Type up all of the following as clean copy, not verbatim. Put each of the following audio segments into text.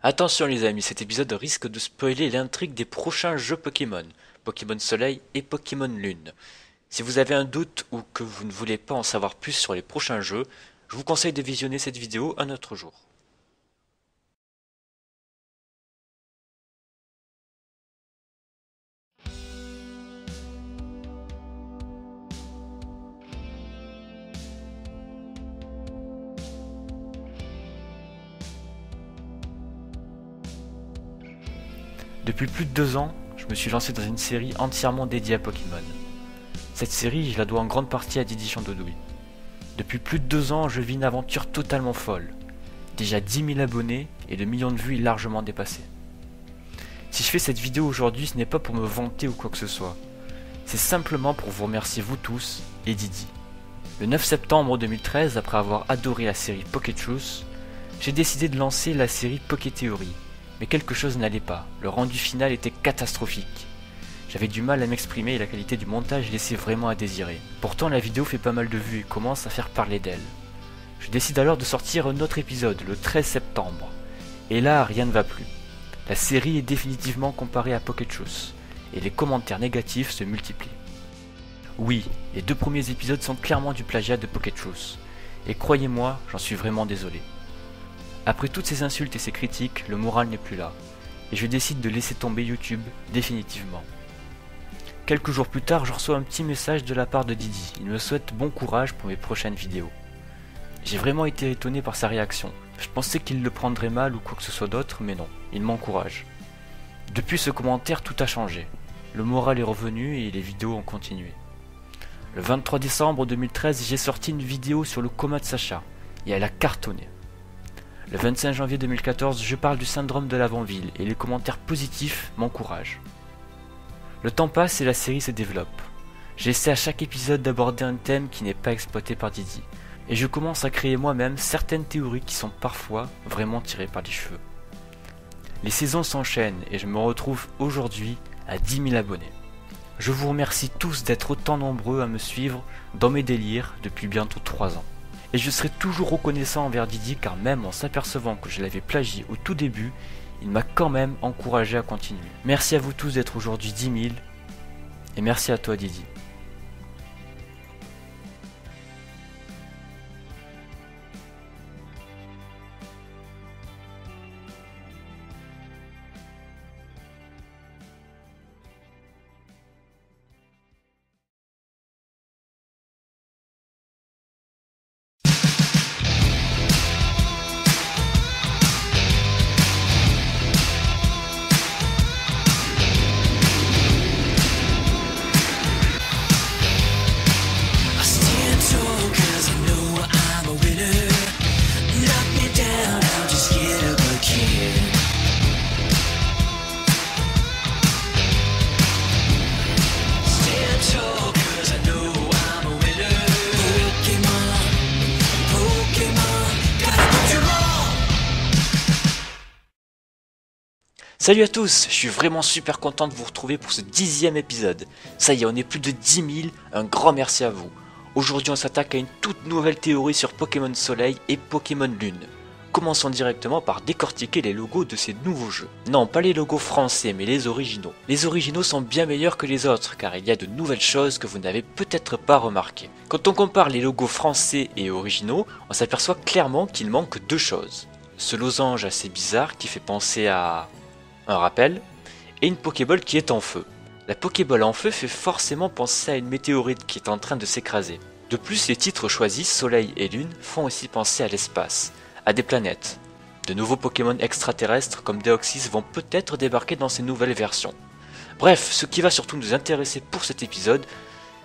Attention les amis, cet épisode risque de spoiler l'intrigue des prochains jeux Pokémon, Pokémon Soleil et Pokémon Lune. Si vous avez un doute ou que vous ne voulez pas en savoir plus sur les prochains jeux, je vous conseille de visionner cette vidéo un autre jour. Depuis plus de 2 ans, je me suis lancé dans une série entièrement dédiée à Pokémon. Cette série, je la dois en grande partie à Didi Chandodouille. Depuis plus de 2 ans, je vis une aventure totalement folle. Déjà 10 000 abonnés et le million de vues est largement dépassé. Si je fais cette vidéo aujourd'hui, ce n'est pas pour me vanter ou quoi que ce soit. C'est simplement pour vous remercier vous tous et Didi. Le 9 septembre 2013, après avoir adoré la série Poké Truth, j'ai décidé de lancer la série Poké Theory. Mais quelque chose n'allait pas, le rendu final était catastrophique. J'avais du mal à m'exprimer et la qualité du montage laissait vraiment à désirer. Pourtant la vidéo fait pas mal de vues et commence à faire parler d'elle. Je décide alors de sortir un autre épisode le 13 septembre. Et là, rien ne va plus. La série est définitivement comparée à Poké Truth, et les commentaires négatifs se multiplient. Oui, les 2 premiers épisodes sont clairement du plagiat de Poké Truth, et croyez-moi, j'en suis vraiment désolé. Après toutes ces insultes et ces critiques, le moral n'est plus là, et je décide de laisser tomber YouTube définitivement. Quelques jours plus tard, je reçois un petit message de la part de Didi, il me souhaite bon courage pour mes prochaines vidéos. J'ai vraiment été étonné par sa réaction, je pensais qu'il le prendrait mal ou quoi que ce soit d'autre, mais non, il m'encourage. Depuis ce commentaire, tout a changé, le moral est revenu et les vidéos ont continué. Le 23 décembre 2013, j'ai sorti une vidéo sur le coma de Sacha, et elle a cartonné. Le 25 janvier 2014, je parle du syndrome de l'Avant-Ville et les commentaires positifs m'encouragent. Le temps passe et la série se développe. J'essaie à chaque épisode d'aborder un thème qui n'est pas exploité par Didi. Et je commence à créer moi-même certaines théories qui sont parfois vraiment tirées par les cheveux. Les saisons s'enchaînent et je me retrouve aujourd'hui à 10 000 abonnés. Je vous remercie tous d'être autant nombreux à me suivre dans mes délires depuis bientôt 3 ans. Et je serai toujours reconnaissant envers Didi car même en s'apercevant que je l'avais plagié au tout début, il m'a quand même encouragé à continuer. Merci à vous tous d'être aujourd'hui 10 000 et merci à toi Didi. Salut à tous, je suis vraiment super content de vous retrouver pour ce 10e épisode. Ça y est, on est plus de 10 000, un grand merci à vous. Aujourd'hui on s'attaque à une toute nouvelle théorie sur Pokémon Soleil et Pokémon Lune. Commençons directement par décortiquer les logos de ces nouveaux jeux. Non, pas les logos français, mais les originaux. Les originaux sont bien meilleurs que les autres, car il y a de nouvelles choses que vous n'avez peut-être pas remarquées. Quand on compare les logos français et originaux, on s'aperçoit clairement qu'il manque 2 choses. Ce losange assez bizarre qui fait penser à un rappel, et une Pokéball qui est en feu. La Pokéball en feu fait forcément penser à une météorite qui est en train de s'écraser. De plus, les titres choisis, Soleil et Lune, font aussi penser à l'espace, à des planètes. De nouveaux Pokémon extraterrestres comme Deoxys vont peut-être débarquer dans ces nouvelles versions. Bref, ce qui va surtout nous intéresser pour cet épisode,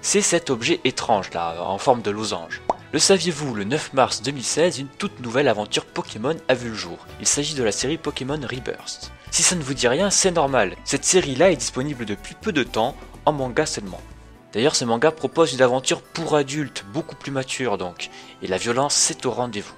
c'est cet objet étrange là, en forme de losange. Le saviez-vous, le 9 mars 2016, une toute nouvelle aventure Pokémon a vu le jour. Il s'agit de la série Pokémon Rebirth. Si ça ne vous dit rien, c'est normal. Cette série-là est disponible depuis peu de temps, en manga seulement. D'ailleurs, ce manga propose une aventure pour adultes, beaucoup plus mature donc, et la violence c'est au rendez-vous.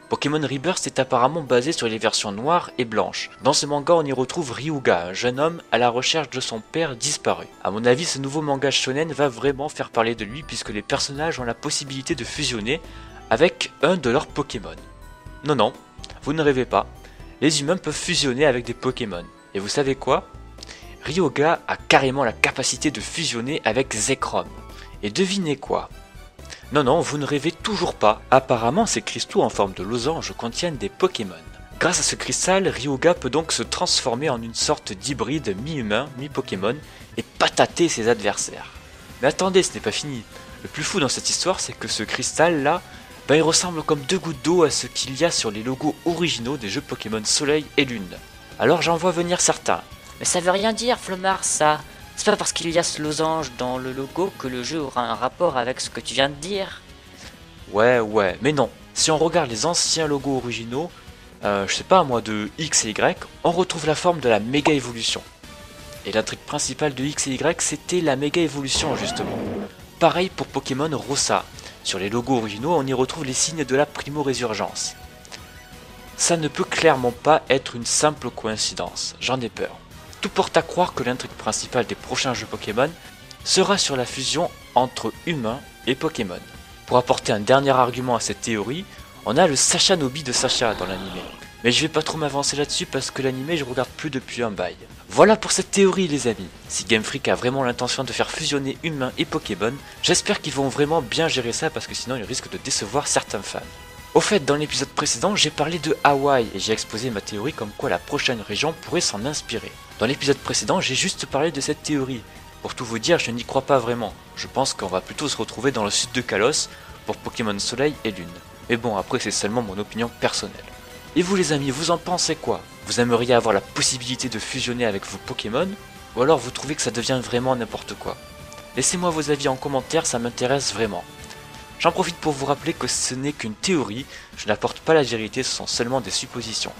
Pokémon Rebirth est apparemment basé sur les versions noires et blanches. Dans ce manga, on y retrouve Ryuga, un jeune homme à la recherche de son père disparu. A mon avis, ce nouveau manga shonen va vraiment faire parler de lui puisque les personnages ont la possibilité de fusionner avec un de leurs Pokémon. Non, vous ne rêvez pas. les humains peuvent fusionner avec des Pokémon. Et vous savez quoi? Ryoga a carrément la capacité de fusionner avec Zekrom. Et devinez quoi? Non, non, vous ne rêvez toujours pas. Apparemment, ces cristaux en forme de losange contiennent des Pokémon. Grâce à ce cristal, Ryoga peut donc se transformer en une sorte d'hybride mi-humain, mi-Pokémon et patater ses adversaires. Mais attendez, ce n'est pas fini. Le plus fou dans cette histoire, c'est que ce cristal-là, il ressemble comme deux gouttes d'eau à ce qu'il y a sur les logos originaux des jeux Pokémon Soleil et Lune. Alors j'en vois venir certains. Mais ça veut rien dire, Flomar, ça. C'est pas parce qu'il y a ce losange dans le logo que le jeu aura un rapport avec ce que tu viens de dire. Ouais, mais non. Si on regarde les anciens logos originaux, je sais pas moi, de X et Y, on retrouve la forme de la méga évolution. Et l'intrigue principale de X et Y, c'était la méga évolution justement. Pareil pour Pokémon Rossa. Sur les logos originaux, on y retrouve les signes de la primo-résurgence. Ça ne peut clairement pas être une simple coïncidence, j'en ai peur. Tout porte à croire que l'intrigue principale des prochains jeux Pokémon sera sur la fusion entre humains et Pokémon. Pour apporter un dernier argument à cette théorie, on a le Sacha Nobi de Sacha dans l'animé. Mais je vais pas trop m'avancer là-dessus parce que l'animé je regarde plus depuis un bail. Voilà pour cette théorie les amis. Si Game Freak a vraiment l'intention de faire fusionner humains et Pokémon, j'espère qu'ils vont vraiment bien gérer ça parce que sinon ils risquent de décevoir certains fans. Au fait, dans l'épisode précédent, j'ai parlé de Hawaï et j'ai exposé ma théorie comme quoi la prochaine région pourrait s'en inspirer. Dans l'épisode précédent, j'ai juste parlé de cette théorie. Pour tout vous dire, je n'y crois pas vraiment. Je pense qu'on va plutôt se retrouver dans le sud de Kalos pour Pokémon Soleil et Lune. Mais bon, après c'est seulement mon opinion personnelle. Et vous les amis, vous en pensez quoi? Vous aimeriez avoir la possibilité de fusionner avec vos Pokémon? Ou alors vous trouvez que ça devient vraiment n'importe quoi? Laissez-moi vos avis en commentaire, ça m'intéresse vraiment. J'en profite pour vous rappeler que ce n'est qu'une théorie, je n'apporte pas la vérité, ce sont seulement des suppositions.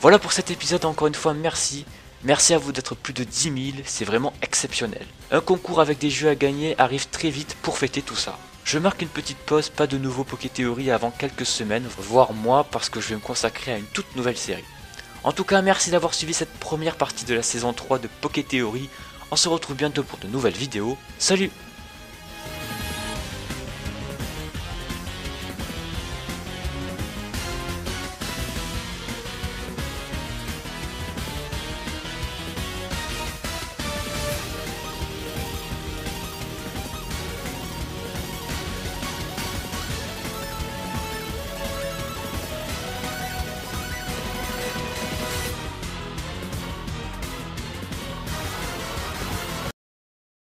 Voilà pour cet épisode, encore une fois merci. Merci à vous d'être plus de 10 000, c'est vraiment exceptionnel. Un concours avec des jeux à gagner arrive très vite pour fêter tout ça. Je marque une petite pause, pas de nouveau Pokéthéorie avant quelques semaines, voire mois, parce que je vais me consacrer à une toute nouvelle série. En tout cas, merci d'avoir suivi cette première partie de la saison 3 de Pokéthéorie. On se retrouve bientôt pour de nouvelles vidéos. Salut!